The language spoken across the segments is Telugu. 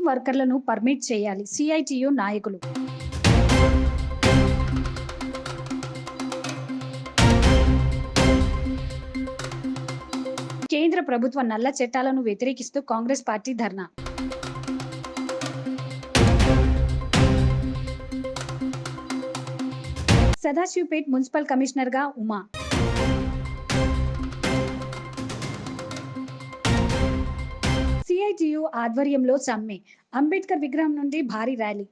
వర్కర్లను పర్మిట్ చేయాలి. సిఐటియు నాయకులు. కేంద్ర ప్రభుత్వ నల్ల చట్టాలను వ్యతిరేకిస్తూ కాంగ్రెస్ పార్టీ ధర్నా. సదాశివపేట్ మున్సిపల్ కమిషనర్గా ఉమా. సిఐటియు ఆధ్వర్యంలో సమ్మె. అంబేద్కర్ విగ్రహం నుండి భారీ ర్యాలీ.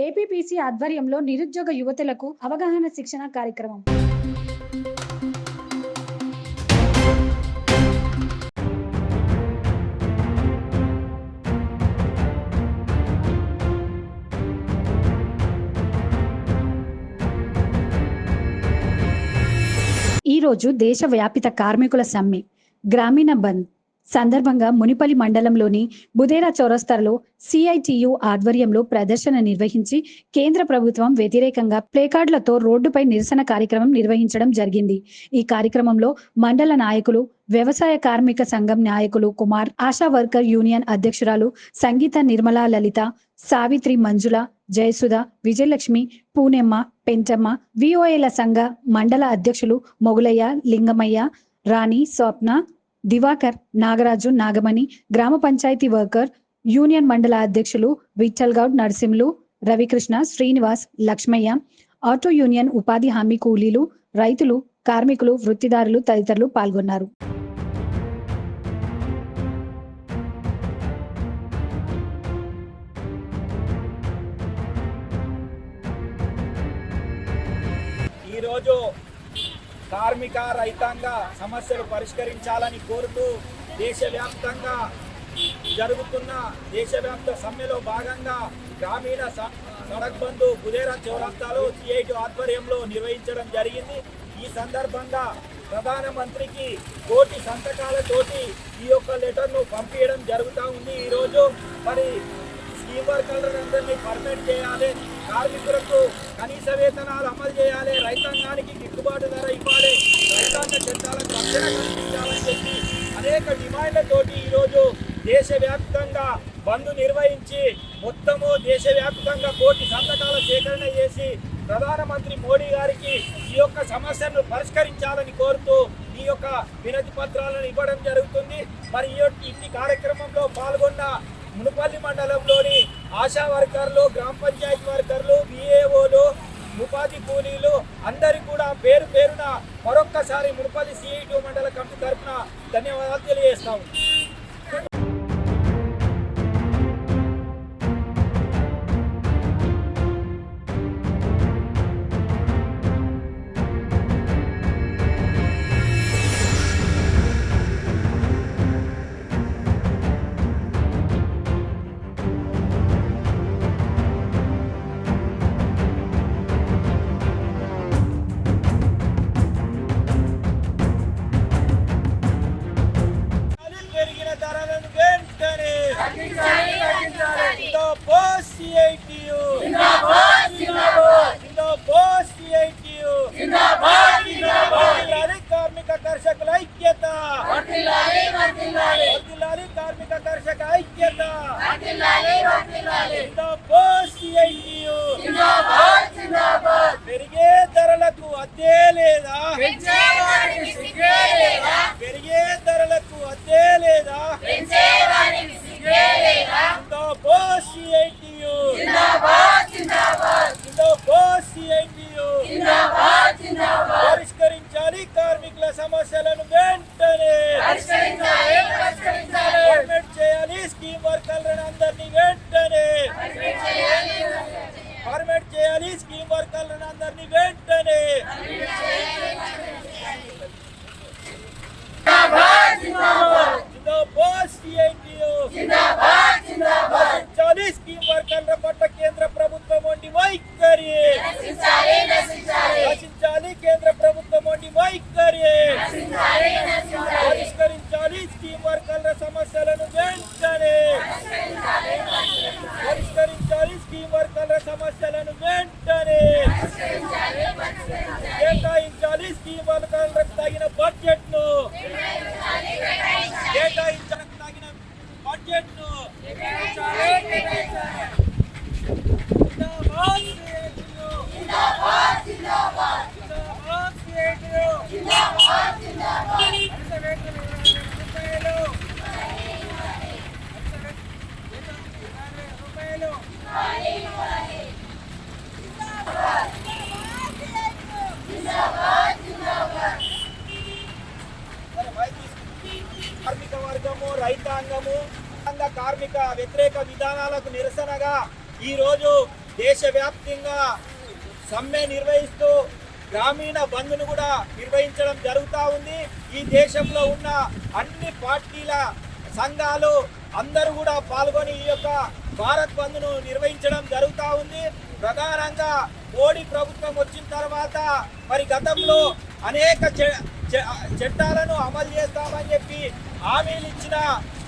ఏపీపీసీ ఆధ్వర్యంలో నిరుద్యోగ యువతులకు అవగాహన శిక్షణ కార్యక్రమం. ఈరోజు దేశవ్యాపిత కార్మికుల సమ్మె, గ్రామీణ బంద్ సందర్భంగా మునిపల్లి మండలంలోని బుదేరా చౌరస్తాలో సిఐటియు ఆధ్వర్యంలో ప్రదర్శన నిర్వహించి కేంద్ర ప్రభుత్వం వ్యతిరేకంగా ప్లేకార్డులతో రోడ్డుపై నిరసన కార్యక్రమం నిర్వహించడం జరిగింది. ఈ కార్యక్రమంలో మండల నాయకులు, వ్యవసాయ కార్మిక సంఘం నాయకులు కుమార్, ఆశా వర్కర్ యూనియన్ అధ్యక్షురాలు సంగీత, నిర్మలా, లలిత, సావిత్రి, మంజుల, జయసుధ, విజయలక్ష్మి, పూనెమ్మ, పెంటమ్మ, విఓఏల సంఘ మండల అధ్యక్షులు మొగులయ్య, లింగమయ్య, రాణి, స్వప్న, దివాకర్, నాగరాజు, నాగమణి, గ్రామ పంచాయతీ వర్కర్ యూనియన్ మండల అధ్యక్షులు విఠల్ గౌడ్, నరసింహులు, రవికృష్ణ, శ్రీనివాస్, లక్ష్మయ్య, ఆటో యూనియన్ ఉపాధి హామీ కూలీలు, రైతులు, కార్మికులు, వృత్తిదారులు తదితరులు పాల్గొన్నారు. ఈరోజు కార్మిక రైతాంగ సమస్యలు పరిష్కరించాలని కోరుతూ దేశవ్యాప్తంగా జరుగుతున్న దేశవ్యాప్త సమ్మెలో భాగంగా గ్రామీణ సడక్ బంద్ బుదేరా చౌరస్తాలో సిఐటి ఆధ్వర్యంలో నిర్వహించడం జరిగింది. ఈ సందర్భంగా ప్రధానమంత్రికి కోటి సంతకాలతోటి ఈ యొక్క లెటర్ను పంపించడం జరుగుతూ ఉంది. ఈరోజు మరి స్కీమ్ వర్కర్లందరినీ పర్మిట్ చేయాలి, కార్మికులకు కనీస వేతనాలు అమలు చేయాలి, రైతాంగానికి గిట్టుబాటు ధర ఇవ్వాలి, రైతాంగ చట్టాలకు రక్షణ కల్పించాలని చెప్పి అనేక డిమాండ్లతోటి ఈరోజు దేశవ్యాప్తంగా బంద్ నిర్వహించి మొత్తము దేశవ్యాప్తంగా కోటి సంతకాల సేకరణ చేసి ప్రధానమంత్రి మోడీ గారికి ఈ యొక్క సమస్యను పరిష్కరించాలని కోరుతూ ఈ యొక్క వినతి పత్రాలను ఇవ్వడం జరుగుతుంది. మరి ఈ కార్యక్రమంలో పాల్గొన్న మునుపల్లి మండలంలోని ఆశా వర్కర్లు, గ్రామ పంచాయతీ వర్కర్లు, విఏఓలు, ఉపాధి కూలీలు అందరికీ కూడా పేరు పేరున మరొక్కసారి మునుపల్లి సిఐటి మండల కమిటీ తరఫున ధన్యవాదాలు తెలియజేస్తాము. కార్మిక కర్షకుల ఐక్యత, కార్మిక కర్షక ఐక్యత, పెరిగే ధరలకు అద్దే లేదా, పెరిగే ధరలకు అద్దే లేదా, పరిష్కరించాలి కార్మికుల సమస్యలను వెంటనే, పర్మిట్ చేయాలి స్కీమ్ వర్కర్లను అందరినీ వెంటనే, పర్మిట్ చేయాలి స్కీమ్ వర్కర్లను అందరినీ వెంటనే. స్కీమ్ వర్కర్ల పట్ల కేంద్ర ప్రభుత్వం వంటి వైఖరి రచించాలి, కేంద్ర ప్రభుత్వం వంటి వైఖరి పరిష్కరించాలి స్కీమ్ వర్కర్ల సమస్యలను వెంటనే, పరిష్కరించాలి స్కీమ్ వర్కర్ల సమస్యలను వెంటనే, కేటాయించాలి స్కీమ్ వర్కర్లకు తగిన బడ్జెట్ ను, రైతాంగము కార్మిక వ్యతిరేక విధానాలకు నిరసనగా ఈరోజు దేశవ్యాప్తంగా సమ్మె నిర్వహిస్తూ గ్రామీణ బంద్ను కూడా నిర్వహించడం జరుగుతూ ఉంది. ఈ దేశంలో ఉన్న అన్ని పార్టీల సంఘాలు అందరూ కూడా పాల్గొని ఈ యొక్క భారత్ బంద్ను నిర్వహించడం జరుగుతూ ఉంది. ప్రధానంగా మోడీ ప్రభుత్వం వచ్చిన తర్వాత మరి గతంలో అనేక చట్టాలను అమలు చేస్తామని చెప్పి హామీలు ఇచ్చిన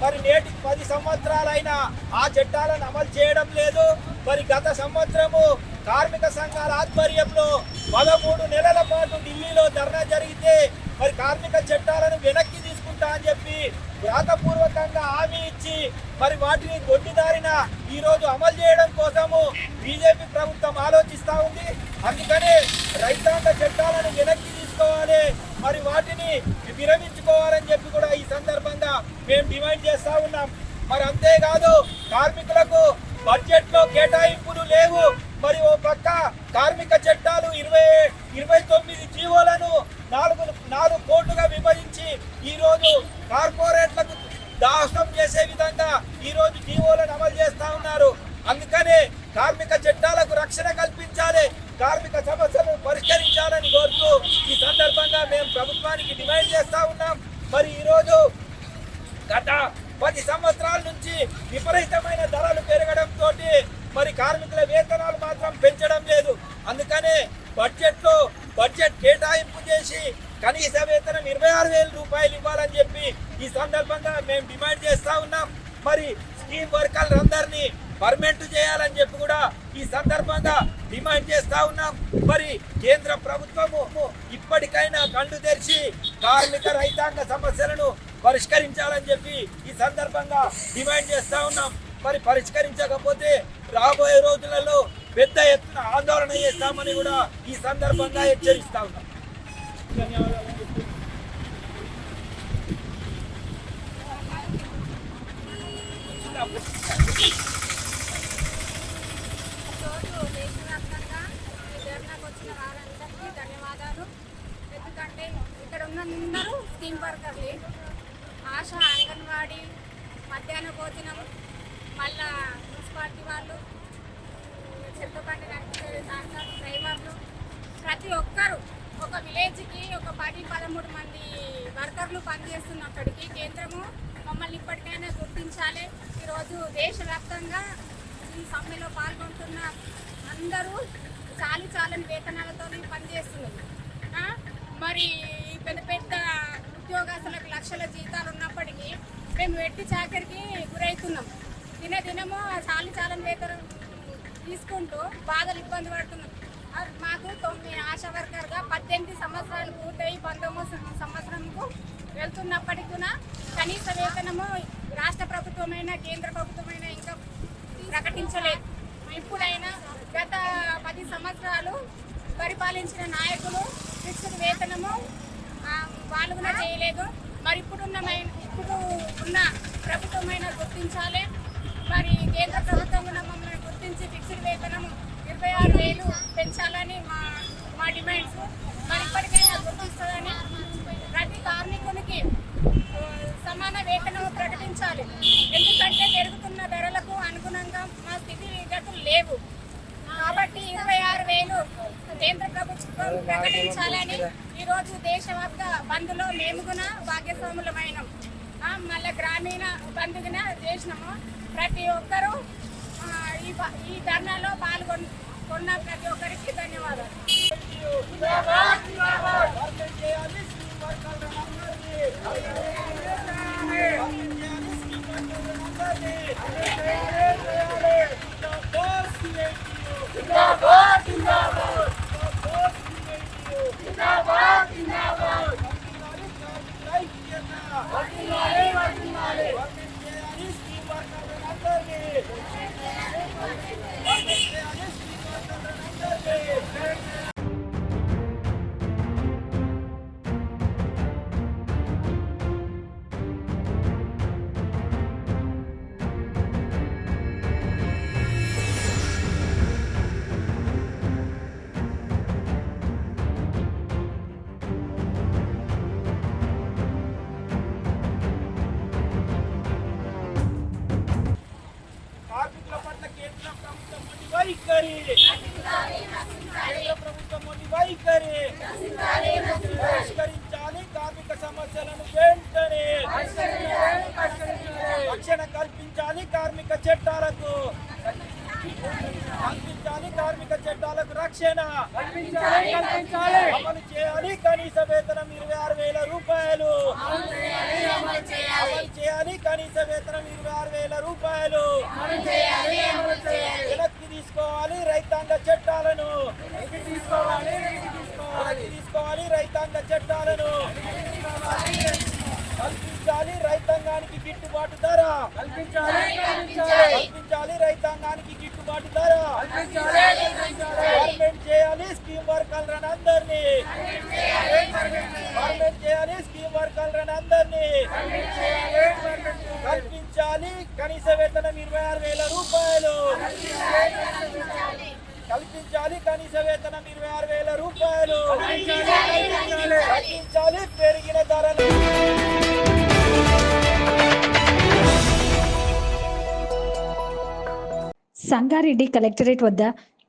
మరి నేటికి 10 సంవత్సరాలైనా ఆ చట్టాలను అమలు చేయడం లేదు. మరి గత సంవత్సరము కార్మిక సంఘాల ఆధ్వర్యంలో 13 నెలల పాటు ఢిల్లీలో ధర్నా జరిగితే మరి కార్మిక చట్టాలను వెనక్కి తీసుకుంటా అని చెప్పి వ్రాతపూర్వకంగా హామీ ఇచ్చి మరి వాటిని దొడ్డిదారిన ఈరోజు అమలు చేయడం కోసము బీజేపీ ప్రభుత్వం ఆలోచిస్తూ ఉంది. అందుకని రైతాంగ చట్టాలను వెనక్కి తీసుకోవాలి, మరి వాటిని విరమించుకోవాలని చెప్పి కూడా ఈ సందర్భంగా మేము డిమాండ్ చేస్తూ ఉన్నాం. మరి అంతేకాదు కార్మికులకు బడ్జెట్లో కేటాయింపులు లేవు. మరి ఓ పక్క కార్మిక చట్టాలు 29 జీవోలను 4 కోట్లుగా విభజించి ఈరోజు కార్పొరేట్లకు దాహం చేసే విధంగా ఈరోజు జీవోలను అమలు చేస్తూ ఉన్నారు. అందుకనే కార్మిక చట్టాలకు రక్షణ కల్పించాలి, కార్మిక సమస్యలను పరిష్కరించాలని కోరుతూ ఈ సందర్భంగా మేము ప్రభుత్వానికి డిమాండ్ చేస్తూ ఉన్నాం. మరి ఈరోజు గత 10 సంవత్సరాల నుంచి విపరీతమైన ధరలు పెరగడంతో మరి కార్మికుల వేతనాలు మాత్రం పెంచడం లేదు. అందుకనే బడ్జెట్ కేటాయింపు చేసి కనీస వేతనం 26,000 రూపాయలు ఇవ్వాలని చెప్పి ఈ సందర్భంగా మేము డిమాండ్ చేస్తూ ఉన్నాం. మరి స్కీమ్ వర్కర్లందరినీ పర్మనెంట్ చేయాలని చెప్పి కూడా ఈ సందర్భంగా డిమాండ్ చేస్తూ ఉన్నాం. మరి కేంద్ర ప్రభుత్వము ఇప్పటికైనా కళ్ళు తెరిచి కార్మిక రైతాంగ సమస్యలను పరిష్కరించాలని చెప్పి ఈ సందర్భంగా డిమాండ్ చేస్తూ ఉన్నాం. మరి పరిష్కరించకపోతే రాబోయే రోజులలో పెద్ద ఎత్తున ఆందోళన చేస్తామని కూడా ఈ సందర్భంగా హెచ్చరిస్తా ఉన్నాం. ధన్యవాదాలు. దేశవ్యాప్తంగా ఈ ధర్నాకు వచ్చిన వారందరికీ ధన్యవాదాలు. ఎందుకంటే ఇక్కడ ఉన్న అందరూ స్కీమ్ వర్కర్లే. ఆశా, అంగన్వాడీ, మధ్యాహ్న భోజనం, మళ్ళా మున్సిపాలిటీ వాళ్ళు, చెత్తబండి నడిపే డ్రైవర్లు, ప్రతి ఒక్కరు ఒక విలేజ్కి ఒక 10-13 మంది వర్కర్లు పనిచేస్తున్నప్పటికీ కేంద్రము మమ్మల్ని ఇప్పటికైనా గుర్తించాలి. ఈరోజు దేశవ్యాప్తంగా ఈ సమ్మెలో పాల్గొంటున్న అందరూ చాలని వేతనాలతో పనిచేస్తున్నారు. మరి పెద్ద పెద్ద ఉద్యోగస్తులకు లక్షల జీతాలు ఉన్నప్పటికీ మేము వెట్టి చాకరికి గురవుతున్నాం. దినదినము చాలని వేతనం తీసుకుంటూ బాధలు ఇబ్బంది పడుతున్నాం. మాకు 9 ఆశా వర్కర్గా 18 సంవత్సరాలు పూర్తయి 19వ సంవత్సరంకు వెళ్తున్నప్పటికీ కూడా కనీస వేతనము రాష్ట్ర ప్రభుత్వమైనా కేంద్ర ప్రభుత్వమైనా ఇంకా ప్రకటించలేదు. ఇప్పుడైనా గత 10 సంవత్సరాలు పరిపాలించిన నాయకులు ఫిక్స్డ్ వేతనము వాళ్ళు కూడా చేయలేదు. మరి ఇప్పుడు ఉన్న ప్రభుత్వమైనా గుర్తించాలి. మరి కేంద్ర ప్రభుత్వం కూడా మమ్మల్ని గుర్తించి ఫిక్స్డ్ వేతనం 26,000 పెంచాలని మా డిమాండ్స్. మరి ఇప్పటికైనా గుర్తిస్తుందని ప్రతి కార్మికునికి సమాన వేతనం ప్రకటించాలి. ఎందుకంటే పెరుగుతున్న ధరలకు అనుగుణంగా మా స్థితిగతులు లేవు. కాబట్టి 26,000 కేంద్ర ప్రభుత్వం ప్రకటించాలని ఈరోజు దేశవ్యాప్త బంద్లో మేము కూడా భాగ్యస్వాములమైనాం. మళ్ళీ గ్రామీణ బంద్గా చేసినాము. ప్రతి ఒక్కరూ ఈ ధర్నాలో పాల్గొన్న ప్రతి ఒక్కరికి ధన్యవాదాలు. వైఖరి, కేంద్ర ప్రభుత్వం మొండి వైఖరి, పరిష్కరించాలి కార్మిక సమస్యలను వెంటనే, రక్షణ కల్పించాలి కార్మిక చట్టాలకు, కల్పించాలి కార్మిక చట్టాలకు రక్షణ, అమలు చేయాలి కనీస వేతనం 26,000 రూపాయలు, అమలు చేయాలి కనీస వేతనం 26,000 రూపాయలు, వెనక్కి తీసుకోవాలి రైతాంగ చట్టాలను, వెనక్కి తీసుకోవాలి రైతాంగ చట్టాలను, కల్పించాలి రైతాంగానికి గిట్టుబాటు ధర, కల్పించాలి రైతాంగానికి గిట్టుబాటు ధర, గవర్నమెంట్ చేయాలి స్కీమ్ వర్కర్లను అందరినీ, గవర్నమెంట్ చేయాలి స్కీమ్ వర్కర్లను అందరినీ, కల్పించాలి కనీస వేతనం 26,000 రూపాయలు, కల్పించాలి కనీస వేతనం 26,000 రూపాయలు, కల్పించాలి పెరిగిన ధరలు. సంగారెడ్డి కలెక్టరేట్ వద్ద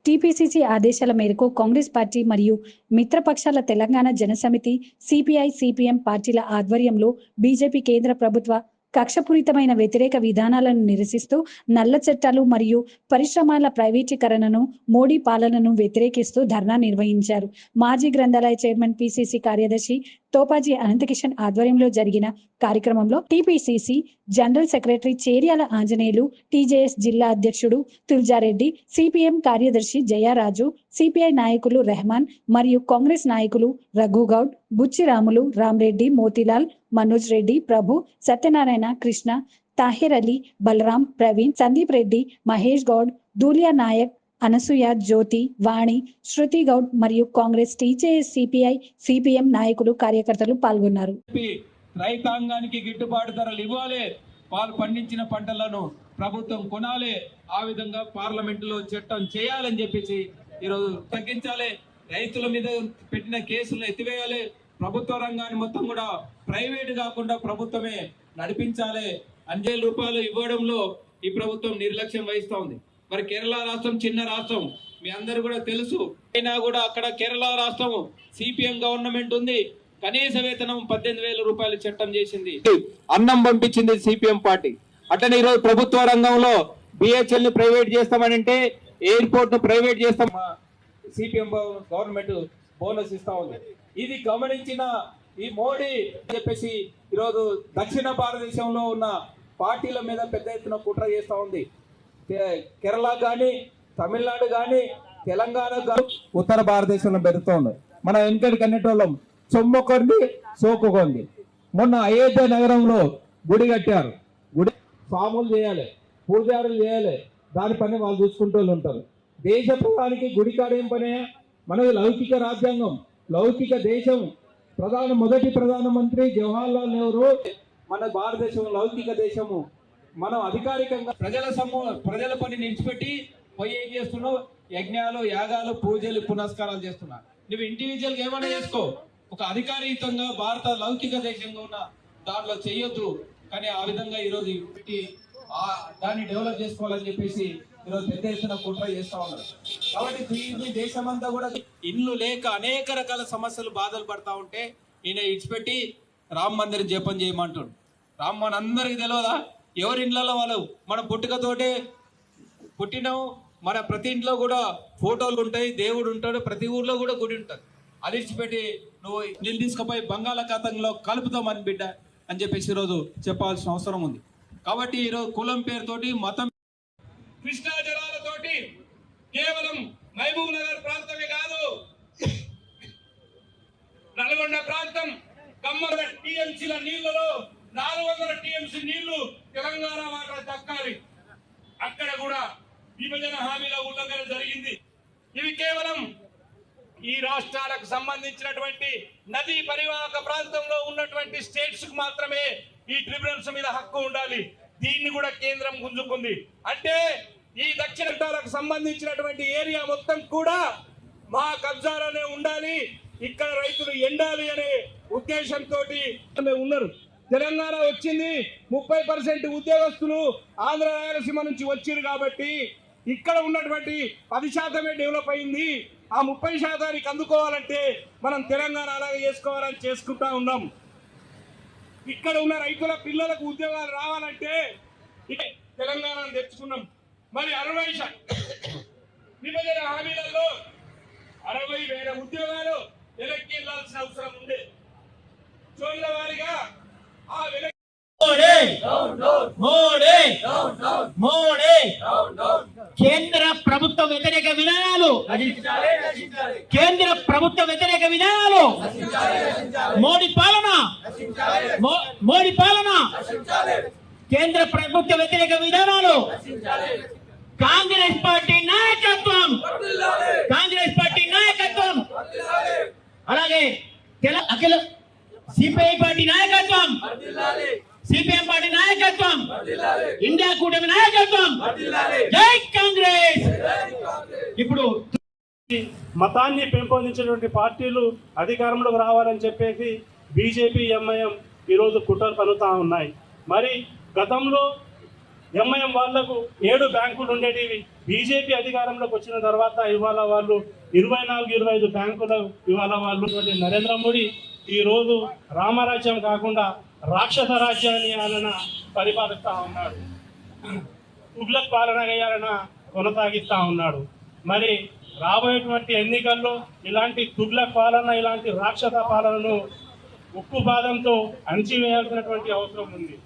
టీపీసీసీ ఆదేశాల మేరకు కాంగ్రెస్ పార్టీ మరియు మిత్రపక్షాల తెలంగాణ జనసమితి, సిపిఐ, సిపిఎం పార్టీల ఆధ్వర్యంలో బీజేపీ కేంద్ర ప్రభుత్వ కక్షపూరితమైన వ్యతిరేక విధానాలను నిరసిస్తూ నల్ల చట్టాలు మరియు పరిశ్రమల ప్రైవేటీకరణను, మోడీ పాలనను వ్యతిరేకిస్తూ ధర్నా నిర్వహించారు. మాజీ గ్రంథాలయ చైర్మన్ పిసిసి కార్యదర్శి తోపాజీ అనంతకిషన్ ఆధ్వర్యంలో జరిగిన కార్యక్రమంలో TPCC general secretary Cheryala Anjaneyulu, TJS జిల్లా అధ్యక్షుడు తుల్జారెడ్డి, సిపిఎం కార్యదర్శి జయారాజు, సిపిఐ నాయకులు రెహమాన్ మరియు కాంగ్రెస్ నాయకులు రఘుగౌడ్, బుచ్చిరాములు, రామ్రెడ్డి, మోతీలాల్, మనోజ్ రెడ్డి, ప్రభు, సత్యనారాయణ, కృష్ణ, తాహిర్ అలీ, బలరాం, ప్రవీణ్, సందీప్ రెడ్డి, మహేష్ గౌడ్, దూలియా నాయక్, అనసూయ, జ్యోతి, వాణి, శృతి గౌడ్ మరియు కాంగ్రెస్, టీజేఎస్, సిపిఐ, సిపిఎం నాయకులు, కార్యకర్తలు పాల్గొన్నారు. రైతాంగానికి గిట్టుబాటు ధరలు ఇవ్వాలి, వాళ్ళు పండించిన పంటలను ప్రభుత్వం కొనాలి, ఆ విధంగా పార్లమెంటులో చట్టం చేయాలని చెప్పేసి ఈరోజు తగ్గించాలి, రైతుల మీద పెట్టిన కేసులను ఎత్తివేయాలి, ప్రభుత్వ రంగాన్ని మొత్తం కూడా ప్రైవేట్ కాకుండా ప్రభుత్వమే నడిపించాలి. 5,000 రూపాయలు ఇవ్వడంలో ఈ ప్రభుత్వం నిర్లక్ష్యం వహిస్తూ ఉంది. మరి కేరళ రాష్ట్రం చిన్న రాష్ట్రం, మీ అందరు కూడా తెలుసు. అయినా కూడా అక్కడ కేరళ రాష్ట్రం సిపిఎం గవర్నమెంట్ ఉంది, కనీస వేతనం 18,000 రూపాయలు చట్టం చేసింది, అన్నం పంపించింది సిపిఎం పార్టీ. అట్లనే ఈరోజు ప్రభుత్వ రంగంలో బిహెచ్ఎల్ ని ప్రైవేట్ చేస్తామనంటే, ఎయిర్పోర్ట్ ను ప్రైవేట్ చేస్తాం, సిపిఎం గవర్నమెంట్ బోనస్ ఇస్తా ఉంది. ఇది గమనించిన ఈ మోడీ చెప్పేసి ఈరోజు దక్షిణ భారతదేశంలో ఉన్న పార్టీల మీద పెద్ద ఎత్తున కుట్ర చేస్తా ఉంది. కేరళ కానీ, తమిళనాడు కానీ, తెలంగాణ కానీ, ఉత్తర భారతదేశంలో పెరుగుతోంది. మన వెనుకటి కన్నెటోళ్ళం సొమ్మొకండి సోకుకోండి. మొన్న అయోధ్య నగరంలో గుడి కట్టారు, గుడి స్వాములు చేయాలి, పూజారులు చేయాలి, దాని పని వాళ్ళు చూసుకుంటూ ఉంటారు. దేశ ప్రధానికి గుడి కాడేం పనే? మనది లౌకిక రాజ్యాంగం, లౌకిక దేశం. మొదటి ప్రధానమంత్రి జవహర్లాల్ నెహ్రూ, మన భారతదేశం లౌకిక దేశము. మనం అధికారికంగా ప్రజల పని నిలిచిపెట్టి పోయి ఏం చేస్తున్నావు? యజ్ఞాలు, యాగాలు, పూజలు, పునస్కారాలు చేస్తున్నా. నువ్వు ఇండివిజువల్ గా ఏమైనా చేసుకో, ఒక అధికారికంగా భారత లౌకిక దేశంగా ఉన్న దాంట్లో చెయ్యొద్దు. కానీ ఆ విధంగా ఈరోజు దాన్ని డెవలప్ చేసుకోవాలని చెప్పేసి ఈరోజు పెద్ద ఎత్తున కుట్ర చేస్తా ఉన్నారు. కాబట్టి ఈ దేశమంతా కూడా ఇల్లు లేక అనేక రకాల సమస్యలు, బాధలు పడతా ఉంటే ఈయన ఇచ్చిపెట్టి రామ మందిరం జపం చేయమంటాడు. రామ్ మన అందరికి తెలియదా? ఎవరి ఇండ్లలో వాళ్ళు మన పుట్టుకతోటే పుట్టినాం. మన ప్రతి ఇంట్లో కూడా ఫోటోలు ఉంటాయి, దేవుడు ఉంటాడు, ప్రతి ఊర్లో కూడా గుడి ఉంటుంది. అది ఇచ్చిపెట్టి నువ్వు నీళ్ళు తీసుకుపోయి బంగాళాఖాతంలో కలుపుతామని బిడ్డ అని చెప్పేసి ఈరోజు చెప్పాల్సిన అవసరం ఉంది. కాబట్టి ఈరోజు కులం పేరుతోటి, మతం, కృష్ణా జలాలతోటి కేవలం మహబూబ్ నగర్ ప్రాంతమే కాదు, నల్గొండ ప్రాంతం, ఖమ్మం టీఎంసీల నీళ్లలో 400 టీఎంసీ నీళ్లు తెలంగాణ వాటర్ దక్కాలి. అక్కడ కూడా విభజన హామీల ఉల్లంఘన జరిగింది. ఇవి కేవలం ఈ రాష్ట్రాలకు సంబంధించినటువంటి నదీ పరివాహక ప్రాంతంలో ఉన్నటువంటి స్టేట్స్ కు మాత్రమే ఈ ట్రిబ్యునల్స్ మీద హక్కు ఉండాలి. దీన్ని కూడా కేంద్రం గుంజుకుంది. అంటే ఈ దక్షిణ ప్రాంతాలకు సంబంధించినటువంటి ఏరియా మొత్తం కూడా మా కబ్జాలోనే ఉండాలి, ఇక్కడ రైతులు ఎండాలి అనే ఉద్దేశంతో ఉన్నారు. తెలంగాణ వచ్చింది, 30% ఉద్యోగస్తులు ఆంధ్ర రాయలసీమ నుంచి వచ్చారు. కాబట్టి ఇక్కడ ఉన్నటువంటి 10% డెవలప్ అయింది. ఆ 30% అందుకోవాలంటే మనం తెలంగాణ అలాగే చేసుకోవాలని చేసుకుంటా ఉన్నాం. ఇక్కడ ఉన్న రైతుల పిల్లలకు ఉద్యోగాలు రావాలంటే తెలంగాణను తెచ్చుకున్నాం. మరి 60 విభజన హామీలలో 60,000 ఉద్యోగాలు వెనక్కి వెళ్లాల్సిన అవసరం ఉంది. చోళ్ళ వారిగా ఆ వెనక్కి కేంద్ర ప్రభుత్వ వ్యతిరేక విధానాలు, కేంద్ర ప్రభుత్వ వ్యతిరేక విధానాలు, మోడీ పాలన, మోడీ పాలన, కేంద్ర ప్రభుత్వ వ్యతిరేక విధానాలు, కాంగ్రెస్ పార్టీ నాయకత్వం, కాంగ్రెస్ పార్టీ నాయకత్వం, అలాగే అఖిల సిపిఐ పార్టీ నాయకత్వం, సిపిఎం పార్టీ నాయకత్వం, ఇండియా కూటమి నాయకత్వం, జై కాంగ్రెస్. ఇప్పుడు మతాన్ని పెంపొందించేటువంటి పార్టీలు అధికారంలోకి రావాలని చెప్పేసి బీజేపీ, ఎంఐఎం ఈరోజు కుట్రలు పన్నుతా ఉన్నాయి. మరి గతంలో ఎంఐఎం వాళ్లకు 7 బ్యాంకులు ఉండేటివి. బీజేపీ అధికారంలోకి వచ్చిన తర్వాత ఇవాళ వాళ్ళు 24-25 బ్యాంకులు ఇవాళ వాళ్ళు నరేంద్ర మోడీ ఈరోజు రామరాజ్యం కాకుండా రాక్షస రాజ్యాన్ని ఆయన పరిపాలిస్తూ ఉన్నాడు. తుగ్లక్ పాలన చేయాలన కొనసాగిస్తూ ఉన్నాడు. మరి రాబోయేటువంటి ఎన్నికల్లో ఇలాంటి తుగ్లక్ పాలన, ఇలాంటి రాక్షస పాలనను ఉక్కు పాదంతో అణిచివేయాల్సినటువంటి అవసరం ఉంది.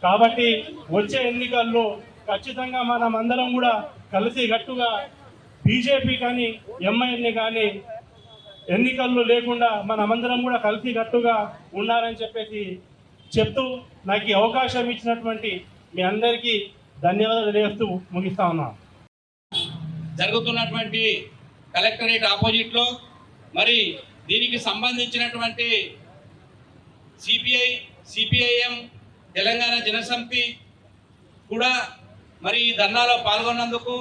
కాబట్టి వచ్చే ఎన్నికల్లో ఖచ్చితంగా మనం అందరం కూడా కలిసి గట్టుగా బీజేపీ కానీ ఎంఐఎంని కానీ ఎన్నికల్లో లేకుండా మనమందరం కూడా కలిసి గట్టుగా ఉండాలని చెప్పేసి చెప్తూ నాకు ఈ అవకాశం ఇచ్చినటువంటి మీ అందరికీ ధన్యవాదాలు తెలియజేస్తూ ముగిస్తా ఉన్నాను. జరుగుతున్నటువంటి కలెక్టరేట్ ఆపోజిట్లో మరి దీనికి సంబంధించినటువంటి సిపిఐ, సిపిఐఎం, తెలంగాణ జనసమితి కూడా మరి ఈ ధర్నాలో పాల్గొన్నందుకు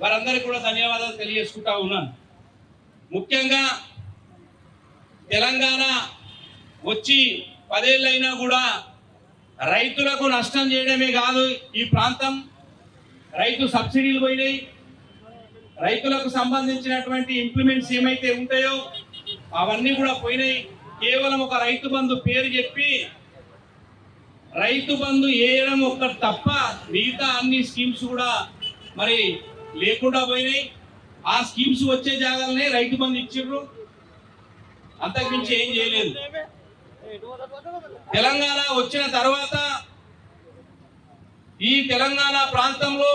వారందరికీ కూడా ధన్యవాదాలు తెలియజేసుకుంటా ఉన్నాను. ముఖ్యంగా తెలంగాణ వచ్చి 10 ఏళ్ళైనా కూడా రైతులకు నష్టం చేయడమే కాదు, ఈ ప్రాంతం రైతు సబ్సిడీలు పోయినాయి, రైతులకు సంబంధించినటువంటి ఇంప్లిమెంట్స్ ఏమైతే ఉంటాయో అవన్నీ కూడా పోయినాయి. కేవలం ఒక రైతు బంధు పేరు చెప్పి రైతు బంధు వేయడం ఒక్కటి తప్ప మిగతా అన్ని స్కీమ్స్ కూడా మరి లేకుండా పోయినాయి. ఆ స్కీమ్స్ వచ్చే జాగాలనే రైతు బంధు ఇచ్చిర్రు, అంతకుమించి ఏం చేయలేదు. తెలంగాణ వచ్చిన తర్వాత ఈ తెలంగాణ ప్రాంతంలో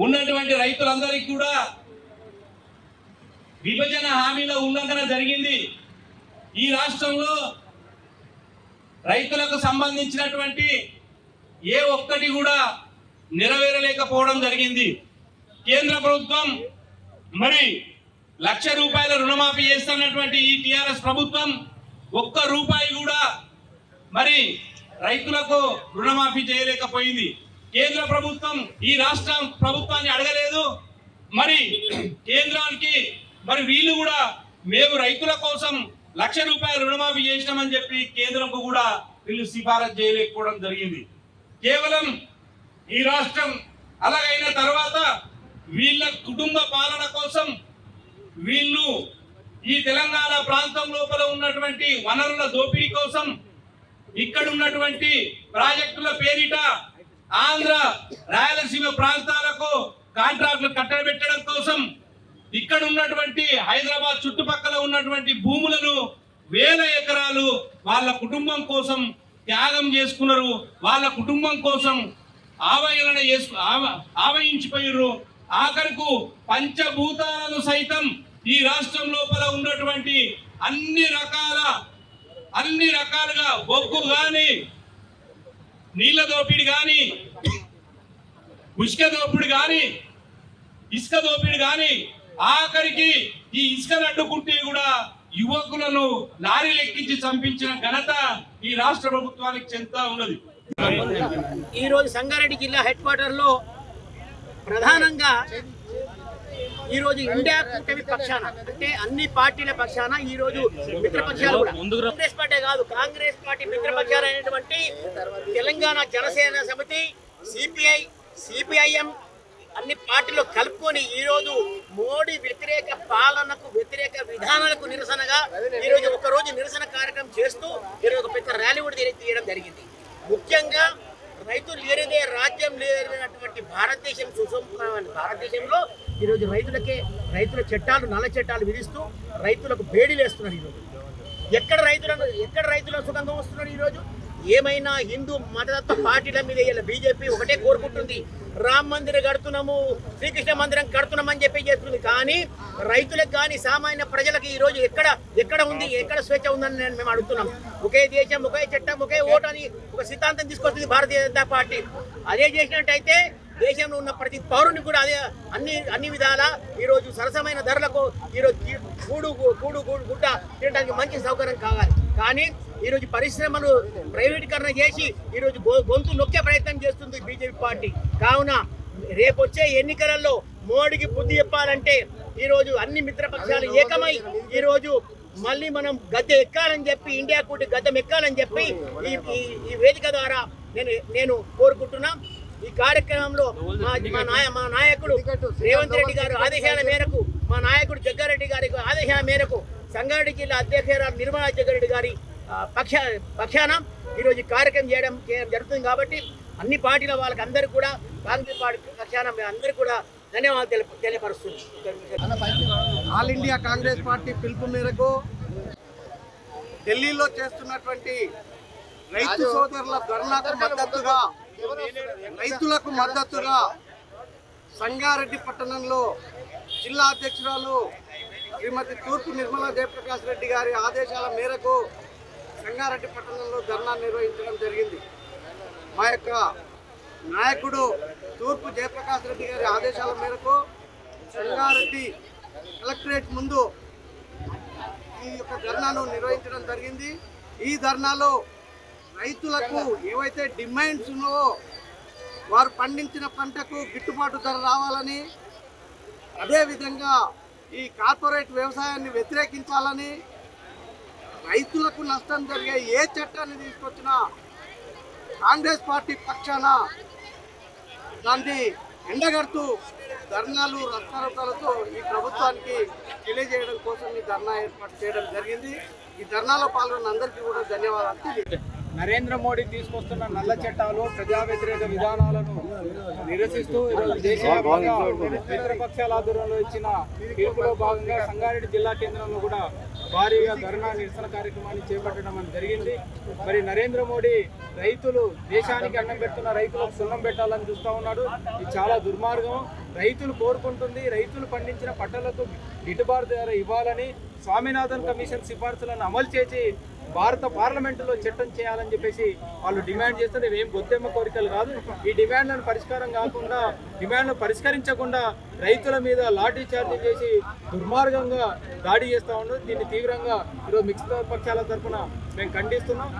ఉన్నటువంటి రైతులందరికీ కూడా విభజన హామీల ఉల్లంఘన జరిగింది. ఈ రాష్ట్రంలో రైతులకు సంబంధించినటువంటి ఏ ఒక్కటి కూడా నెరవేరలేకపోవడం జరిగింది. కేంద్ర ప్రభుత్వం మరి ₹1,00,000 రుణమాఫీ చేస్తున్నటువంటి ఈ టిఆర్ఎస్ ప్రభుత్వం ₹1 కూడా మరి రైతులకు రుణమాఫీ చేయలేకపోయింది. కేంద్ర ప్రభుత్వం ఈ రాష్ట్ర ప్రభుత్వాన్ని అడగలేదు. మరి కేంద్రానికి మరి వీళ్ళు కూడా మేము రైతుల కోసం ₹1,00,000 రుణమాఫీ చేసినామని చెప్పి కేంద్రంకు కూడా వీళ్ళు సిఫారసు చేయలేకపోవడం జరిగింది. కేవలం ఈ రాష్ట్రం అలాగైన తర్వాత వీళ్ళ కుటుంబ పాలన కోసం వీళ్ళు ఈ తెలంగాణ ప్రాంతం లోపల ఉన్నటువంటి వనరుల దోపిడీ కోసం ఇక్కడ ఉన్నటువంటి ప్రాజెక్టుల పేరిట ఆంధ్ర రాయలసీమ ప్రాంతాలకు కాంట్రాక్టులు కట్టబెట్టడం కోసం ఇక్కడ ఉన్నటువంటి హైదరాబాద్ చుట్టుపక్కల ఉన్నటువంటి భూములను 1000 ఎకరాలు వాళ్ళ కుటుంబం కోసం త్యాగం చేసుకున్నారు. వాళ్ళ కుటుంబం కోసం ఆవయన ఆవయించిపోయారు. ఆఖరుకు పంచభూతాలను సైతం ఈ రాష్ట్రం లోపల ఉన్నటువంటి అన్ని రకాలుగా బొగ్గు గాని, నీళ్ల దోపిడి గాని, ఉష్క దోపిడి గాని, ఇసుక దోపిడి గాని, ఆఖరికి ఈ ఇసుకను అడ్డుకుంటే కూడా యువకులను లారీలు ఎక్కించి చంపించిన ఘనత ఈ రాష్ట్ర ప్రభుత్వానికి చెందుతా ఉన్నది. ఈ రోజు సంగారెడ్డి జిల్లా హెడ్ క్వార్టర్ లో ప్రధానంగా ఈ రోజు ఇండియా కూటమి పక్షాన అంటే అన్ని పార్టీల పక్షాన ఈ రోజు మిత్రపక్షాలు కూడా కాంగ్రెస్ పార్టీ కాదు, కాంగ్రెస్ పార్టీ మిత్రపక్షాలు అయినటువంటి తెలంగాణ జనసేన సమితి, సిపిఐ, సిపిఐఎం అన్ని పార్టీలో కలుపుకొని ఈరోజు మోడీ వ్యతిరేక పాలనకు వ్యతిరేక విధానాలకు నిరసనగా ఈరోజు ఒకరోజు నిరసన కార్యక్రమం చేస్తూ ఈరోజు ఒక పెద్ద ర్యాలీ కూడా తీయడం జరిగింది. ముఖ్యంగా రైతులు లేనిదే రాజ్యం లేనటువంటి భారతదేశం సుసంపన్నమైన భారతదేశంలో ఈరోజు రైతుల చట్టాలు నల్ల చట్టాలు విధిస్తూ రైతులకు బేడీలు వేస్తున్నారు. ఈరోజు ఎక్కడ రైతుల సుఖంగా వస్తున్నారు. ఈరోజు ఏమైనా హిందూ మతతత్వ పార్టీల మీద ఇలా బీజేపీ ఒకటే కోరుకుంటుంది, రామ్ మందిరం కడుతున్నాము, శ్రీకృష్ణ మందిరం కడుతున్నామని చెప్పి చేస్తుంది. కానీ రైతులకు కానీ సామాన్య ప్రజలకు ఈరోజు ఎక్కడ ఉంది, ఎక్కడ స్వేచ్ఛ ఉందని మేము అడుగుతున్నాం. ఒకే దేశం, ఒకే చట్టం, ఒకే ఓటు అని ఒక సిద్ధాంతం తీసుకొస్తుంది భారతీయ జనతా పార్టీ. అదే చేసినట్టయితే దేశంలో ఉన్న ప్రతి పౌరుని కూడా అదే అన్ని విధాలా ఈరోజు సరసమైన ధరలకు ఈరోజు కూడు గుడ్డ తినడానికి మంచి సౌకర్యం కావాలి. కానీ ఈరోజు పరిశ్రమలు ప్రైవేటీకరణ చేసి ఈరోజు గొంతు నొక్కే ప్రయత్నం చేస్తుంది బీజేపీ పార్టీ. కావున రేపొచ్చే ఎన్నికలలో మోడీకి బుద్ధి చెప్పాలంటే ఈరోజు అన్ని మిత్రపక్షాలు ఏకమై ఈరోజు మళ్ళీ మనం గద్దె ఎక్కాలని చెప్పి, ఇండియా కూటి గద్దెం ఎక్కాలని చెప్పి ఈ వేదిక ద్వారా నేను కోరుకుంటున్నాం. ఈ కార్యక్రమంలో మా నాయకుడు రేవంత్ రెడ్డి గారు ఆదేశాల మేరకు, మా నాయకుడు జగ్గారెడ్డి గారి ఆదేశాల మేరకు సంగారెడ్డి జిల్లా అధ్యక్షురాలు నిర్మలా జగ్గారెడ్డి గారి పక్షాన ఈరోజు కార్యక్రమం చేయడం జరుగుతుంది. కాబట్టి అన్ని పార్టీల వాళ్ళకి అందరూ కూడా కాంగ్రెస్ పార్టీ పక్షాన అందరూ కూడా ధన్యవాదాలు తెలియపరుస్తుంది. ఆల్ ఇండియా కాంగ్రెస్ పార్టీ పిలుపు మేరకు ఢిల్లీలో చేస్తున్నటువంటి రైతు సోదరుల రైతులకు మద్దతుగా సంగారెడ్డి పట్టణంలో జిల్లా అధ్యక్షురాలు శ్రీమతి తూర్పు నిర్మలా జయప్రకాష్ రెడ్డి గారి ఆదేశాల మేరకు సంగారెడ్డి పట్టణంలో ధర్నా నిర్వహించడం జరిగింది. మా యొక్క నాయకుడు తూర్పు జయప్రకాష్ రెడ్డి గారి ఆదేశాల మేరకు సంగారెడ్డి కలెక్టరేట్ ముందు ఈ యొక్క ధర్నాను నిర్వహించడం జరిగింది. ఈ ధర్నాలో రైతులకు ఏవైతే డిమాండ్స్ ఉన్నావో వారు పండించిన పంటకు గిట్టుబాటు ధర రావాలని, అదేవిధంగా ఈ కార్పొరేట్ వ్యవసాయాన్ని వ్యతిరేకించాలని, రైతులకు నష్టం జరిగే ఏ చట్టాన్ని తీసుకొచ్చినా కాంగ్రెస్ పార్టీ పక్షాన దాన్ని ఎండగడుతూ ధర్నాలు రక్తరూపాలతో ఈ ప్రభుత్వానికి తెలియజేయడం కోసం ఈ ధర్నా ఏర్పాటు చేయడం జరిగింది. ఈ ధర్నాలో పాల్గొన్న అందరికీ కూడా ధన్యవాదాలు. నరేంద్ర మోడీ తీసుకొస్తున్న నల్ల చట్టాలు, ప్రజా వ్యతిరేక విధానాలను నిరసిస్తూ ఈరోజు దేశవ్యాప్తంగా మిత్రపక్షాల ఆధ్వర్యంలో ఇచ్చిన పిలుపులో భాగంగా సంగారెడ్డి జిల్లా కేంద్రంలో కూడా భారీగా ధర్నా నిరసన కార్యక్రమాన్ని చేపట్టడం జరిగింది. మరి నరేంద్ర మోడీ దేశానికి అన్నం పెడుతున్న రైతులకు సున్నం పెట్టాలని చూస్తూ ఉన్నాడు. ఇది చాలా దుర్మార్గం. రైతులు కోరుకుంటుంది రైతులు పండించిన పంటలకు గిట్టుబాటు ధర ఇవ్వాలని, స్వామినాథన్ కమిషన్ సిఫార్సులను అమలు చేసి భారత పార్లమెంటులో చట్టం చేయాలని చెప్పేసి వాళ్ళు డిమాండ్ చేస్తారు. ఇవేం గొత్తెమ్మ కోరికలు కాదు. ఈ డిమాండ్లను పరిష్కరించకుండా రైతుల మీద లాఠీ చార్జీ చేసి దుర్మార్గంగా దాడి చేస్తూ ఉన్నారు. దీన్ని తీవ్రంగా ఈరోజు మిక్స్ పక్షాల తరఫున మేము ఖండిస్తున్నాం.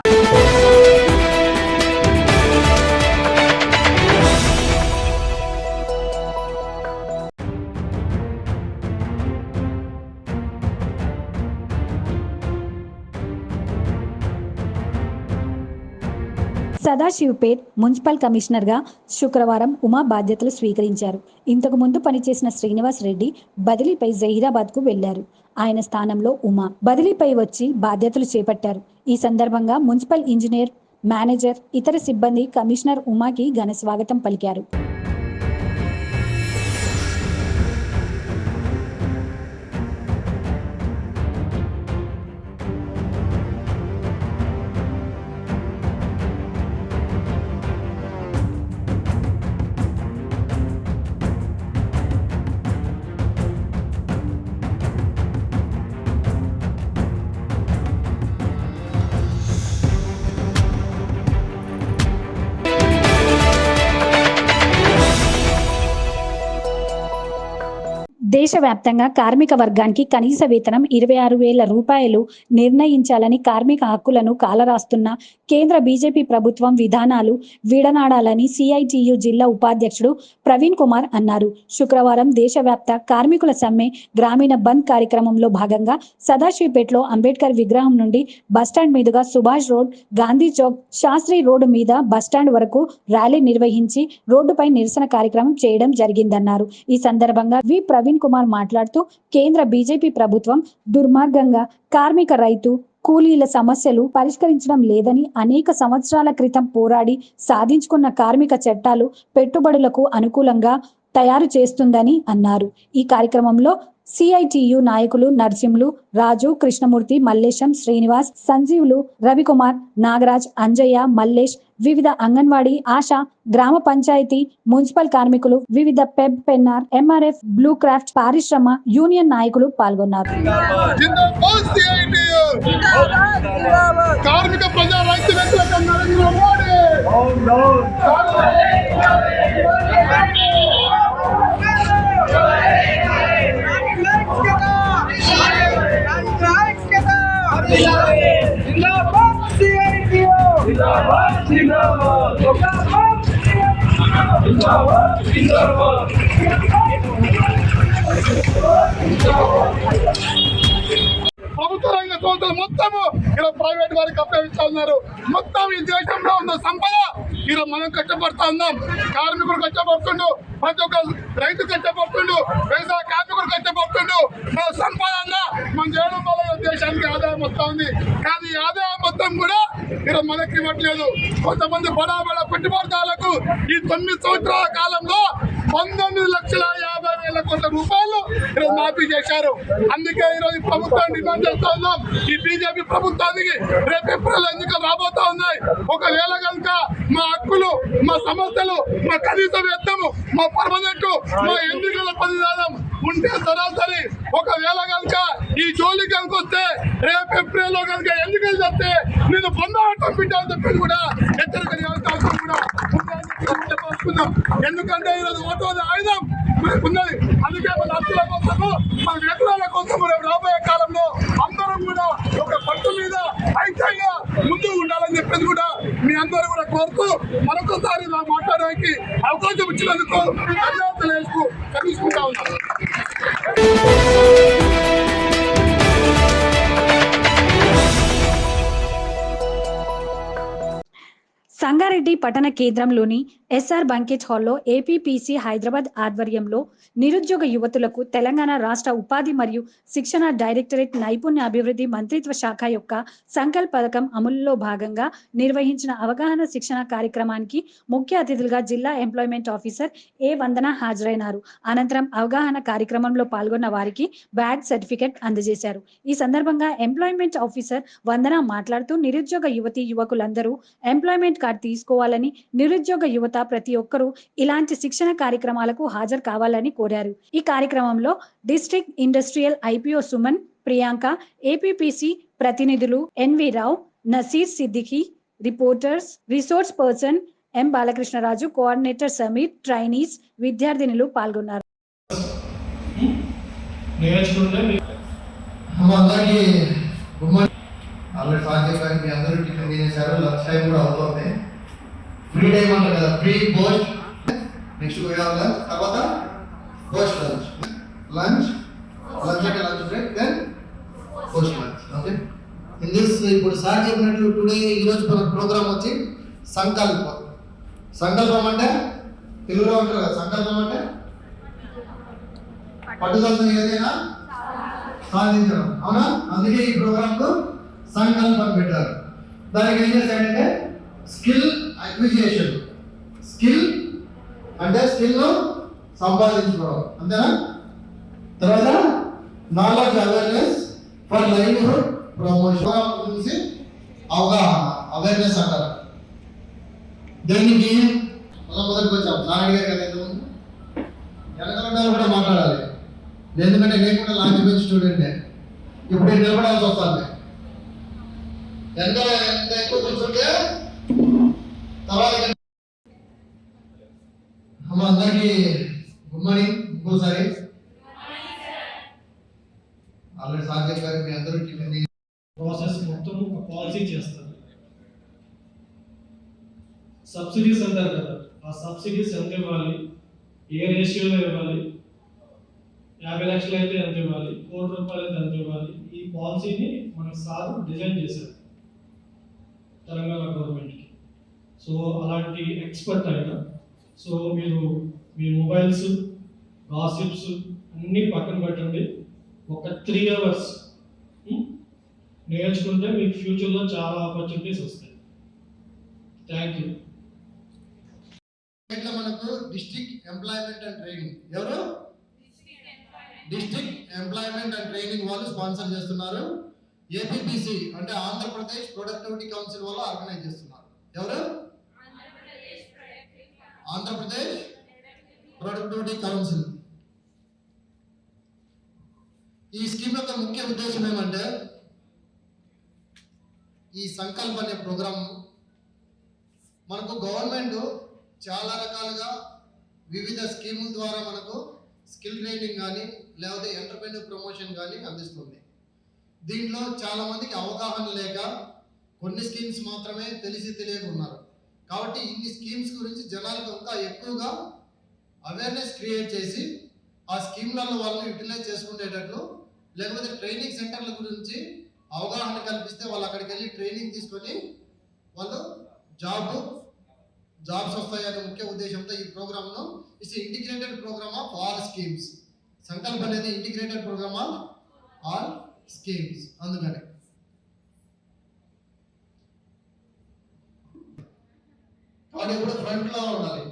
సదాశివపేట్ మున్సిపల్ కమిషనర్గా శుక్రవారం ఉమా బాధ్యతలు స్వీకరించారు. ఇంతకు ముందు పనిచేసిన శ్రీనివాస్ రెడ్డి బదిలీపై జహీరాబాద్కు వెళ్లారు. ఆయన స్థానంలో ఉమా బదిలీపై వచ్చి బాధ్యతలు చేపట్టారు. ఈ సందర్భంగా మున్సిపల్ ఇంజనీర్, మేనేజర్, ఇతర సిబ్బంది కమిషనర్ ఉమాకి ఘన స్వాగతం పలికారు. దేశవ్యాప్తంగా కార్మిక వర్గానికి కనీస వేతనం 26,000 రూపాయలు నిర్ణయించాలని కార్మిక హక్కులను కాలరాస్తున్న కేంద్ర బీజేపీ ప్రభుత్వం విధానాలు విడనాడాలని సిఐటియు జిల్లా ఉపాధ్యక్షుడు ప్రవీణ్ కుమార్ అన్నారు. శుక్రవారం దేశవ్యాప్త కార్మికుల సమ్మె గ్రామీణ బంద్ కార్యక్రమంలో భాగంగా సదాశివపేటలో అంబేద్కర్ విగ్రహం నుండి బస్టాండ్ మీదుగా సుభాష్ రోడ్, గాంధీ చౌక్, శాస్త్రి రోడ్డు మీద బస్టాండ్ వరకు ర్యాలీ నిర్వహించి రోడ్డుపై నిరసన కార్యక్రమం చేయడం జరిగిందన్నారు. ఈ సందర్భంగా ప్రవీణ్ కుమార్ మాట్లాడుతూ కేంద్ర బీజేపీ ప్రభుత్వం దుర్మార్గంగా కార్మిక, రైతు, కూలీల సమస్యలు పరిష్కరించడం లేదని, అనేక సంవత్సరాల క్రితం పోరాడి సాధించుకున్న కార్మిక చట్టాలు పెట్టుబడులకు అనుకూలంగా తయారు చేస్తుందని అన్నారు. ఈ కార్యక్రమంలో సిఐటియు నాయకులు నర్సింహులు, రాజు, కృష్ణమూర్తి, మల్లేశం, శ్రీనివాస్, సంజీవులు, రవికుమార్, నాగరాజ్, అంజయ్య, మల్లేష్, వివిధ అంగన్వాడీ, ఆశా, గ్రామ పంచాయతీ, మున్సిపల్ కార్మికులు, వివిధ పెబ్, పెన్నార్, ఎంఆర్ఎఫ్, బ్లూ క్రాఫ్ట్, పారిశ్రమ యూనియన్ నాయకులు పాల్గొన్నారు. కార్మిక ప్రజా రైతు వ్యతిరేక నరేంద్ర మోడీ ప్రభుత్వ రంగ సంస్థలు మొత్తము ఇలా ప్రైవేట్ వారికి అప్పగించున్నారు. మొత్తం ఈ దేశంలో ఉన్న సంపద ఇలా మనం కష్టపడతా ఉన్నాం. కార్మికులు కష్టపడుతుండు, ప్రతి ఒక్క రైతు కష్టపడుతుండు, వ్యవసాయ కార్మికులు కష్టపడుతుండు. మన సంపద మనం చేయడం వల్ల దేశానికి ఆదాయం వస్తా ఉంది. కానీ ఈ ఆదాయం మొత్తం కూడా ఇలా మనకి ఇవ్వట్లేదు. కొంతమంది బడా పెట్టుబడిదారులకు ఈ 9 సంవత్సరాల కాలంలో 19,50,000 కోట్ల రూపాయలు ఈరోజు మాఫీ చేశారు. అందుకే ఈరోజు ప్రభుత్వాన్ని డిమాండ్ చేస్తా ఉన్నాం. ఈ బీజేపీ ప్రభుత్వానికి రేపు ఏప్రిల్ ఎన్నికలు రాబోతా ఉన్నాయి. ఒకవేళ కనుక మా హక్కులు, మా సమస్యలు, మా కనీస వేతనము, మా పర్మనెంట్, మా ఎన్నికల పరిధానం ఉంటే సరాసరి ఒకవేళ కనుక ఈ జోలి కనుక వస్తే రేపు ఏప్రిల్ లో కనుక ఎన్నికలు చేస్తే నేను పొందాటం పెట్టాలని చెప్పి కూడా హెచ్చరిక అవసరం కూడా చెప్పాల్సుకున్నాం. ఎందుకంటే ఈరోజు ఓటు ఆయుధం మనకు ఉన్నది. అందుకే మన హక్కుల కోసము, మన వేతనాల కోసము రేపు రాబోయే కాలంలో అందరం కూడా ఒక పట్టు మీద ఐక్యంగా ముందుకు ఉండాలని చెప్పేసి కూడా మీ అందరూ కూడా కోరుతూ మరొకసారి నా మాట్లాడడానికి అవకాశం ఇచ్చినందుకు ధన్యవాదాలు తెలుసుకుంటా ఉన్నాను. సంగారెడ్డి పట్టణ కేంద్రంలోని ఎస్ఆర్ బంకెట్ హాల్లో ఏపీపీసీ హైదరాబాద్ ఆధ్వర్యంలో నిరుద్యోగ యువతులకు తెలంగాణ రాష్ట్ర ఉపాధి మరియు శిక్షణ డైరెక్టరేట్ నైపుణ్య అభివృద్ధి మంత్రిత్వ శాఖ యొక్క సంకల్ప పథకం అమలులో భాగంగా నిర్వహించిన అవగాహన శిక్షణ కార్యక్రమానికి ముఖ్య అతిథులుగా జిల్లా ఎంప్లాయ్మెంట్ ఆఫీసర్ ఏ వందన హాజరైనారు. అనంతరం అవగాహన కార్యక్రమంలో పాల్గొన్న వారికి బ్యాడ్ సర్టిఫికెట్ అందజేశారు. ఈ సందర్భంగా ఎంప్లాయ్మెంట్ ఆఫీసర్ వందన మాట్లాడుతూ నిరుద్యోగ యువకులందరూ ఎంప్లాయ్మెంట్ కార్డు తీసుకోవాలని, నిరుద్యోగ యువత ప్రతి ఒక్కరూ ఇలాంటి శిక్షణ కార్యక్రమాలకు హాజరు కావాలని కోరారు. ఈ కార్యక్రమంలో district industrial IPO Suman, Priyanka, APPC ప్రతినిధులు NV Rao, Nasir Siddiqui, reporters, resource person M Balakrishnaraju, coordinator Sameer, trainees, విద్యార్థినులు పాల్గొన్నారు. ఫ్రీ టైం అంటారు కదా, ప్రీ పోస్ట్, నెక్స్ట్ లంచ్, తర్వాత పోస్ట్ లంచ్, లంచ్ అంటే lunch break, then post lunch. Okay, in this ఇప్పుడు సార్ చెప్పినట్లు టుడే ఈరోజు మన ప్రోగ్రామ్ వచ్చి సంకల్పం. సంకల్పం అంటే తెలుగులో అంటారు కదా, సంకల్పం అంటే పట్టుదలతో ఏదైనా సాధించడం, అవునా? అందుకే ఈ ప్రోగ్రాంకు సంకల్పం పెట్టారు. దానికి ఏం చేశాడంటే స్కిల్ అక్విజిషన్. స్కిల్ అంటే స్కిల్ను సంపాదించుకోవడం, అంతేనా? తర్వాత knowledge awareness for livelihood promotion గురించి అవగాహన, అవేర్నెస్ అంటారు. దీనికి మొదటికి వచ్చాం, నారాయణ గారు కదా, ఇంతకుముందు వెనకాల కూడా మాట్లాడాలి. ఎందుకంటే నేను కూడా లాంచ్ బెంచ్ స్టూడెంటే, ఇప్పుడు నిలబడాల్సి వస్తుంది. వెనకాల ఎంత ఎక్కువ కూర్చుంటే తర్వాత అందరికీ గుడ్ మార్నింగ్. ఇంకోసారి ఒక పాలసీ చేస్తారు. సబ్సిడీస్ అంటారు కదా, ఆ సబ్సిడీస్ ఎంత ఇవ్వాలి, ఏ రేషియోలో ఇవ్వాలి, 50 లక్షలు అయితే ఎంత ఇవ్వాలి, 1 కోటి రూపాయలు అయితే ఎంత ఇవ్వాలి, ఈ పాలసీని మన సార్ డిజైన్ చేశారు తెలంగాణ గవర్నమెంట్కి. సో అలాంటి ఎక్స్పర్ట్ ఆయన. సో మీరు మీ మొబైల్స్, గాసిప్స్ అన్నీ పక్కన పెట్టండి. ఒక 3 అవర్స్ నేర్చుకుంటే మీకు ఫ్యూచర్లో చాలా ఆపర్చునిటీస్ వస్తాయి. Thank you. ఇట్లా మనకు డిస్ట్రిక్ట్ ఎంప్లాయ్మెంట్ అండ్ ట్రైనింగ్ ఎవరు? డిస్ట్రిక్ట్ ఎంప్లాయ్మెంట్ అండ్ ట్రైనింగ్ వాళ్ళు స్పాన్సర్ చేస్తున్నారు. ఏపీపీసీ అంటే ఆంధ్రప్రదేశ్ ప్రొడక్టివిటీ కౌన్సిల్ వాళ్ళు ఆర్గనైజ్ చేస్తున్నారు. ఎవరు? Andhra Pradesh productivity council. ఈ స్కీమ్ యొక్క ముఖ్య ఉద్దేశం ఏమంటే, ఈ సంకల్ప అనే ప్రోగ్రామ్ మనకు గవర్నమెంట్ చాలా రకాలుగా వివిధ స్కీముల ద్వారా మనకు స్కిల్ ట్రైనింగ్ కానీ లేకపోతే ఎంటర్‌ప్రెన్యూర్ ప్రమోషన్ కానీ అందిస్తుంది. దీంట్లో చాలా మందికి అవగాహన లేక కొన్ని స్కీమ్స్ మాత్రమే తెలియక ఉన్నారు. కాబట్టి ఇన్ని స్కీమ్స్ గురించి జనాలకు ఇంకా ఎక్కువగా అవేర్నెస్ క్రియేట్ చేసి ఆ స్కీమ్లలో వాళ్ళని యూటిలైజ్ చేసుకునేటట్లు, లేకపోతే ట్రైనింగ్ సెంటర్ల గురించి అవగాహన కల్పిస్తే వాళ్ళు అక్కడికి వెళ్ళి ట్రైనింగ్ తీసుకొని వాళ్ళు జాబ్స్ వస్తాయనే ముఖ్య ఉద్దేశంతో ఈ ప్రోగ్రామ్ను it's integrated programme of all schemes. Sankalpa అనేది integrated programme of all schemes. అందుకని వాడు కూడా ఫ్రంట్ లో ఉండాలి,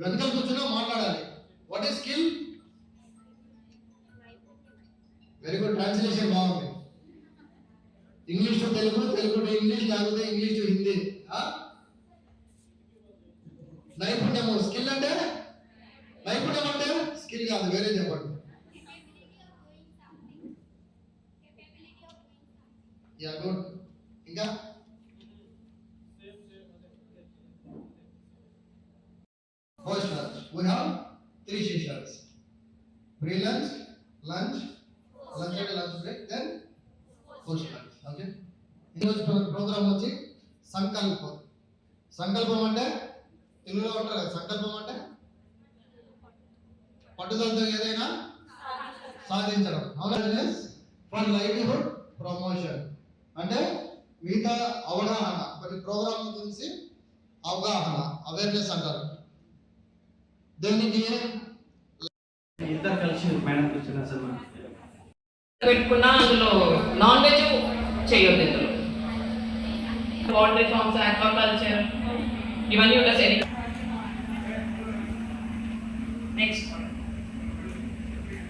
వెనకాల కూర్చొని మాట్లాడాలి. What is skill? Very good, translation బాగుంది. English to Telugu, Telugu to English, లేకపోతే ఇంగ్లీష్ టు హిందీ. నైపుణ్యము స్కిల్ అంటే, నైపుణ్యం అంటే స్కిల్ కాదు, వేరే చెప్పండి. Yeah good. ఇంకా post lunch we have 3 sessions: pre lunch, lunch and lunch break, then post lunch. Okay, ఈరోజు ప్రోగ్రామ్ వచ్చి సంకల్పం అంటే తెలుగులో ఉంటారు కదా, సంకల్పం అంటే పట్టుదలతో ఏదైనా సాధించడం. అవేర్నెస్ ఫర్ లైవ్లీహుడ్ ప్రమోషన్ అంటే మిగతా అవగాహన, కొన్ని ప్రోగ్రామ్ గురించి అవగాహన, అవేర్నెస్ అంటారు. దానికి ఇద్దరు కలిసి మేడం కూర్చున్నా సార్ పెట్టుకున్నా అందులో నాన్ వెజ్ చేయొద్దు. ఇందులో వాటర్ ఫార్మ్స్, ఆక్వాకల్చర్ ఇవన్నీ ఉంటాయి. నెక్స్ట్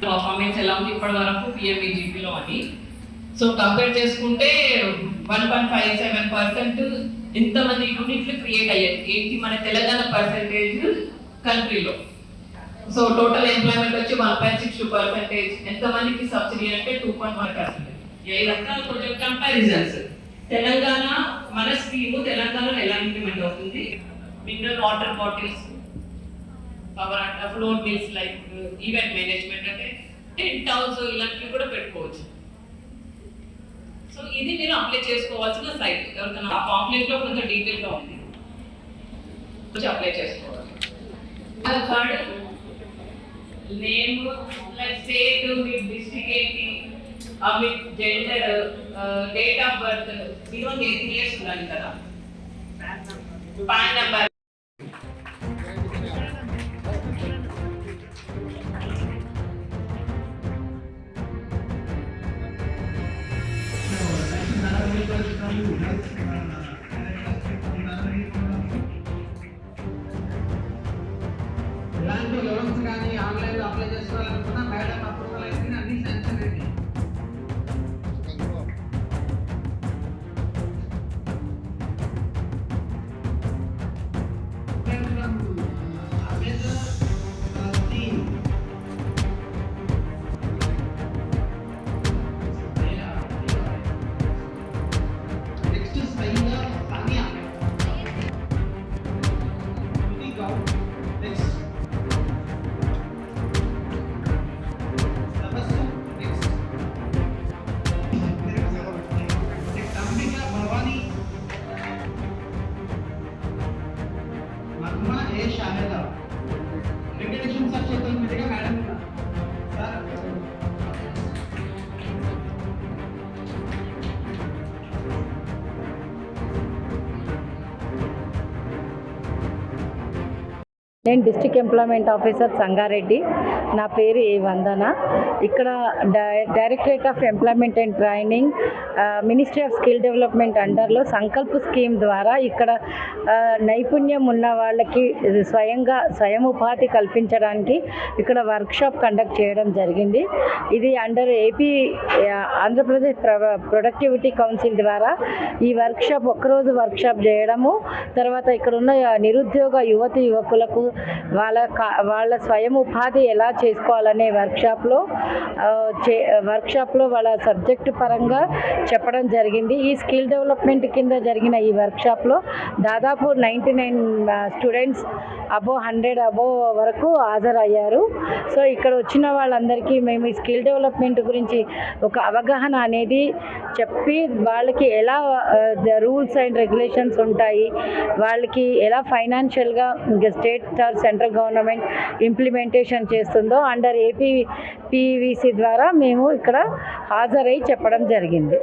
పర్ఫార్మెన్స్ ఎలా ఉంది ఇప్పటి వరకు పిఎంఈజీపీలో అని. సో కంపేర్ చేసుకుంటే 1.57% ఇంతమంది యూనిట్లు క్రియేట్ అయ్యాయి. ఏంటి మన తెలంగాణ పర్సెంటేజ్ కంట్రీలో. సో టోటల్ ఎంప్లాయ్మెంట్ వచ్చి 1.62%. ఎంతమందికి సబ్సిడీ అంటే 2.1%. ఈ రకాల కొంచెం కంపారిజన్స్. తెలంగాణ మన స్కీము తెలంగాణలో ఎలా ఇంప్లిమెంట్ అవుతుంది. Mineral water bottles, power and floor bills, like event management అంటే టెంట్ హౌస్ ఇలాంటివి కూడా పెట్టుకోవచ్చు. సో ఇది మీరు అప్లై చేసుకోవాల్సిన సైట్. ఎవరికైనా ఆ పాంప్లెట్ లో కొంచెం డీటెయిల్ గా ఉంది, అప్లై చేసుకోవాలి. ఆధార్ కార్డు, నేమ్, స్టేట్, మీ డిస్ట్రిక్ట్ ఏంటి, మీ జెండర్, డేట్ ఆఫ్ బర్త్, ఈరోజు 18 years ఉండాలి కదా. Pan number. ఇలాంటి లోన్స్ కానీ ఆన్లైన్లో అప్లై చేసుకోవాలనుకున్నా మేడం అప్రూవల్ అయితే అన్ని శాంక్షన్ అయింది. నెక్స్ట్ స్టైల్గా నేను డిస్ట్రిక్ట్ ఎంప్లాయ్మెంట్ ఆఫీసర్ సంగారెడ్డి. నా పేరు ఏ వందన. ఇక్కడ directorate of employment and training, ministry of skill development అండర్లో సంకల్ప్ స్కీమ్ ద్వారా ఇక్కడ నైపుణ్యం ఉన్న వాళ్ళకి స్వయం ఉపాధి కల్పించడానికి ఇక్కడ వర్క్షాప్ కండక్ట్ చేయడం జరిగింది. ఇది అండర్ ఆంధ్రప్రదేశ్ ప్రొడక్టివిటీ కౌన్సిల్ ద్వారా ఈ వర్క్షాప్ ఒక్కరోజు వర్క్షాప్ చేయడము, తర్వాత ఇక్కడ ఉన్న నిరుద్యోగ యువకులకు వాళ్ళ స్వయం ఉపాధి ఎలా చేసుకోవాలనే వర్క్షాప్లో వాళ్ళ సబ్జెక్టు పరంగా చెప్పడం జరిగింది. ఈ స్కిల్ డెవలప్మెంట్ కింద జరిగిన ఈ వర్క్షాప్లో దాదాపు 99 స్టూడెంట్స్ 100 వరకు హాజరయ్యారు. సో ఇక్కడ వచ్చిన వాళ్ళందరికీ మేము ఈ స్కిల్ డెవలప్మెంట్ గురించి ఒక అవగాహన అనేది చెప్పి వాళ్ళకి ఎలా రూల్స్ అండ్ రెగ్యులేషన్స్ ఉంటాయి, వాళ్ళకి ఎలా ఫైనాన్షియల్గా state or central government implementation చేస్తుందో అండర్ ఏపీపీవీసీ ద్వారా మేము ఇక్కడ హాజరై చెప్పడం జరిగింది.